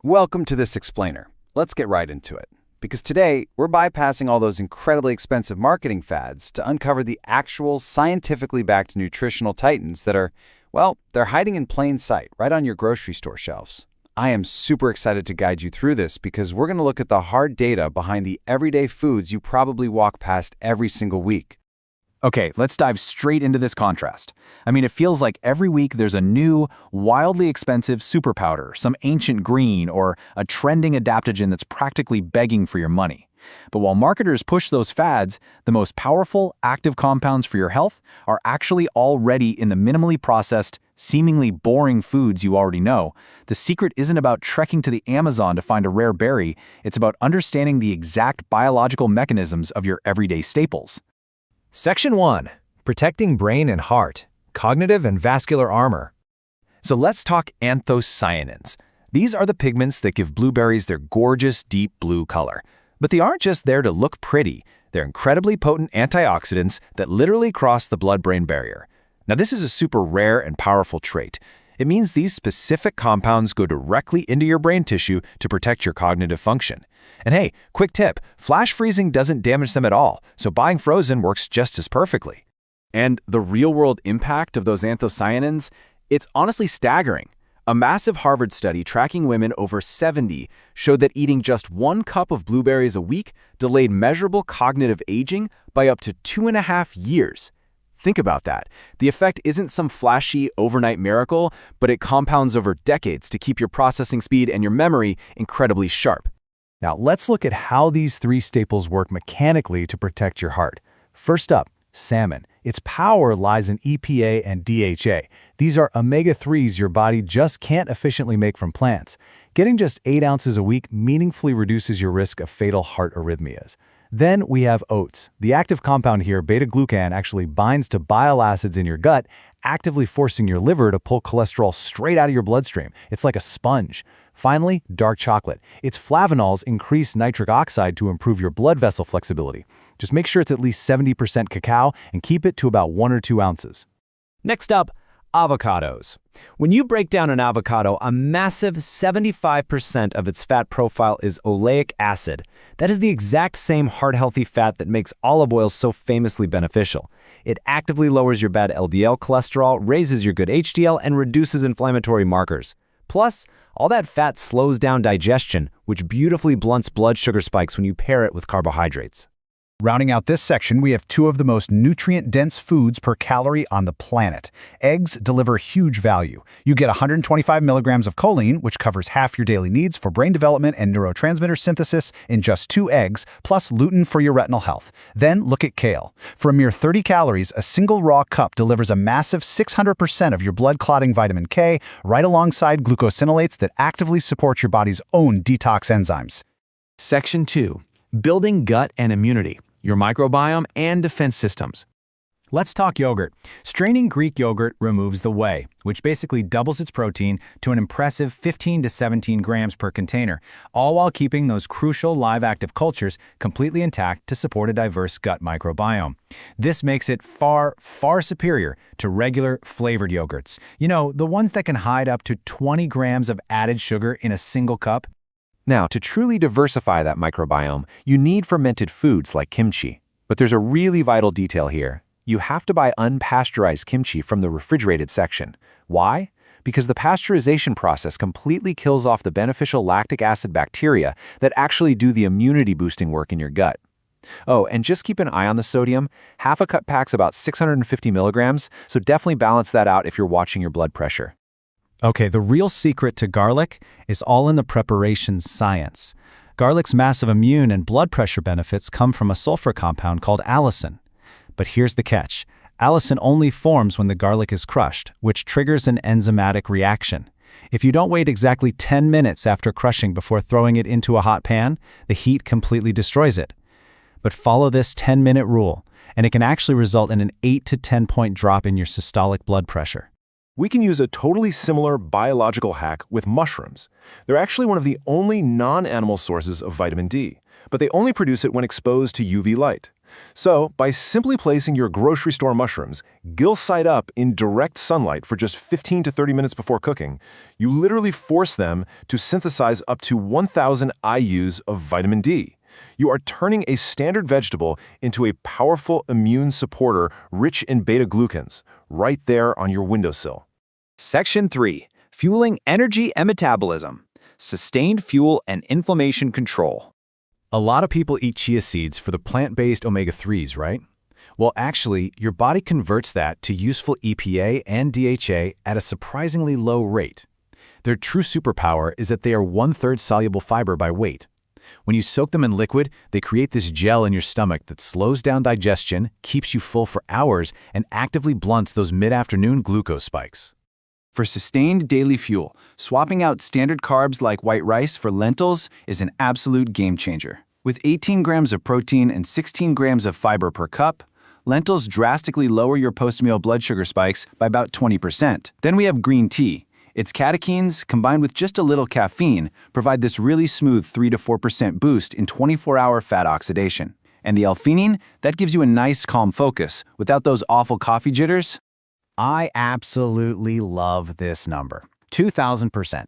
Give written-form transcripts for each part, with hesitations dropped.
Welcome to this explainer. Let's get right into it. Because today, we're bypassing all those incredibly expensive marketing fads to uncover the actual scientifically backed nutritional titans that are, well, they're hiding in plain sight right on your grocery store shelves. I am super excited to guide you through this because we're going to look at the hard data behind the everyday foods you probably walk past every single week. Okay, let's dive straight into this contrast. It feels like every week there's a new, wildly expensive super powder, some ancient green, or a trending adaptogen that's practically begging for your money. But while marketers push those fads, the most powerful, active compounds for your health are actually already in the minimally processed, seemingly boring foods you already know. The secret isn't about trekking to the Amazon to find a rare berry, it's about understanding the exact biological mechanisms of your everyday staples. Section 1. Protecting Brain and Heart, Cognitive and Vascular Armor. So let's talk anthocyanins. These are the pigments that give blueberries their gorgeous deep blue color. But they aren't just there to look pretty, they're incredibly potent antioxidants that literally cross the blood-brain barrier. Now this is a super rare and powerful trait. It means these specific compounds go directly into your brain tissue to protect your cognitive function. And hey, quick tip, flash freezing doesn't damage them at all, so buying frozen works just as perfectly. And the real-world impact of those anthocyanins? It's honestly staggering. A massive Harvard study tracking women over 70 showed that eating just 1 cup of blueberries a week delayed measurable cognitive aging by up to 2.5 years. Think about that. The effect isn't some flashy overnight miracle, but it compounds over decades to keep your processing speed and your memory incredibly sharp. Now, let's look at how these 3 staples work mechanically to protect your heart. First up, salmon. Its power lies in EPA and DHA. These are omega-3s your body just can't efficiently make from plants. Getting just 8 ounces a week meaningfully reduces your risk of fatal heart arrhythmias. Then we have oats. The active compound here, beta-glucan, actually binds to bile acids in your gut, actively forcing your liver to pull cholesterol straight out of your bloodstream. It's like a sponge. Finally, dark chocolate. Its flavanols increase nitric oxide to improve your blood vessel flexibility. Just make sure it's at least 70% cacao and keep it to about 1 or 2 ounces. Next up, avocados. When you break down an avocado, a massive 75% of its fat profile is oleic acid. That is the exact same heart-healthy fat that makes olive oil so famously beneficial. It actively lowers your bad LDL cholesterol, raises your good HDL, and reduces inflammatory markers. Plus, all that fat slows down digestion, which beautifully blunts blood sugar spikes when you pair it with carbohydrates. Rounding out this section, we have 2 of the most nutrient-dense foods per calorie on the planet. Eggs deliver huge value. You get 125 milligrams of choline, which covers half your daily needs for brain development and neurotransmitter synthesis in just 2 eggs, plus lutein for your retinal health. Then look at kale. For a mere 30 calories, a single raw cup delivers a massive 600% of your blood-clotting vitamin K, right alongside glucosinolates that actively support your body's own detox enzymes. Section 2. Building gut and immunity, your microbiome and defense systems. Let's talk yogurt. Straining Greek yogurt removes the whey, which basically doubles its protein to an impressive 15 to 17 grams per container, all while keeping those crucial live active cultures completely intact to support a diverse gut microbiome. This makes it far, far superior to regular flavored yogurts. You know, the ones that can hide up to 20 grams of added sugar in a single cup. Now, to truly diversify that microbiome, you need fermented foods like kimchi. But there's a really vital detail here. You have to buy unpasteurized kimchi from the refrigerated section. Why? Because the pasteurization process completely kills off the beneficial lactic acid bacteria that actually do the immunity-boosting work in your gut. Oh, and just keep an eye on the sodium. Half a cup packs about 650 milligrams, so definitely balance that out if you're watching your blood pressure. Okay, the real secret to garlic is all in the preparation science. Garlic's massive immune and blood pressure benefits come from a sulfur compound called allicin. But here's the catch. Allicin only forms when the garlic is crushed, which triggers an enzymatic reaction. If you don't wait exactly 10 minutes after crushing before throwing it into a hot pan, the heat completely destroys it. But follow this 10-minute rule, and it can actually result in an 8 to 10-point drop in your systolic blood pressure. We can use a totally similar biological hack with mushrooms. They're actually one of the only non-animal sources of vitamin D, but they only produce it when exposed to UV light. So, by simply placing your grocery store mushrooms gill side up in direct sunlight for just 15 to 30 minutes before cooking, you literally force them to synthesize up to 1,000 IUs of vitamin D. You are turning a standard vegetable into a powerful immune supporter rich in beta-glucans, right there on your windowsill. Section 3. Fueling energy and metabolism. Sustained fuel and inflammation control. A lot of people eat chia seeds for the plant-based omega-3s, right? Well, actually, your body converts that to useful EPA and DHA at a surprisingly low rate. Their true superpower is that they are 1/3 soluble fiber by weight. When you soak them in liquid, they create this gel in your stomach that slows down digestion, keeps you full for hours, and actively blunts those mid-afternoon glucose spikes. For sustained daily fuel, swapping out standard carbs like white rice for lentils is an absolute game changer. With 18 grams of protein and 16 grams of fiber per cup, lentils drastically lower your post-meal blood sugar spikes by about 20%. Then we have green tea. Its catechins, combined with just a little caffeine, provide this really smooth 3 to 4% boost in 24-hour fat oxidation. And the L-theanine, that gives you a nice calm focus without those awful coffee jitters. I absolutely love this number, 2,000%.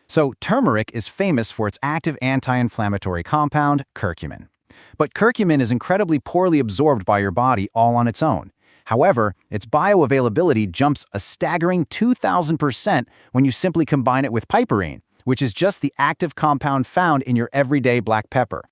So turmeric is famous for its active anti-inflammatory compound, curcumin. But curcumin is incredibly poorly absorbed by your body all on its own. However, its bioavailability jumps a staggering 2,000% when you simply combine it with piperine, which is just the active compound found in your everyday black pepper.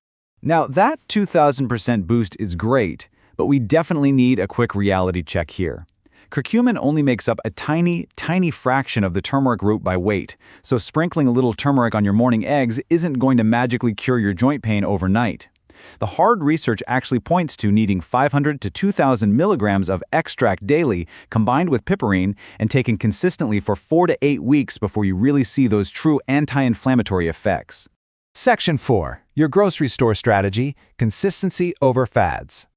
Now, that 2,000% boost is great, but we definitely need a quick reality check here. Curcumin only makes up a tiny, tiny fraction of the turmeric root by weight, so sprinkling a little turmeric on your morning eggs isn't going to magically cure your joint pain overnight. The hard research actually points to needing 500 to 2,000 milligrams of extract daily combined with piperine and taken consistently for 4 to 8 weeks before you really see those true anti-inflammatory effects. Section 4. Your grocery store strategy, consistency over fads.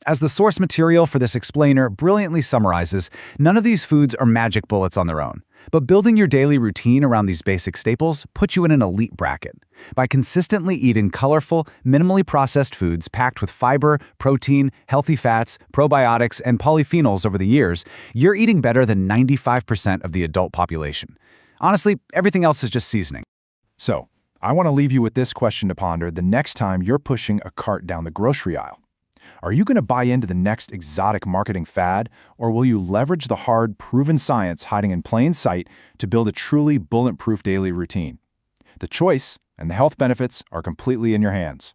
As the source material for this explainer brilliantly summarizes, none of these foods are magic bullets on their own. But building your daily routine around these basic staples puts you in an elite bracket. By consistently eating colorful, minimally processed foods packed with fiber, protein, healthy fats, probiotics, and polyphenols over the years, you're eating better than 95% of the adult population. Honestly, everything else is just seasoning. So, I want to leave you with this question to ponder the next time you're pushing a cart down the grocery aisle. Are you going to buy into the next exotic marketing fad, or will you leverage the hard, proven science hiding in plain sight to build a truly bulletproof daily routine? The choice and the health benefits are completely in your hands.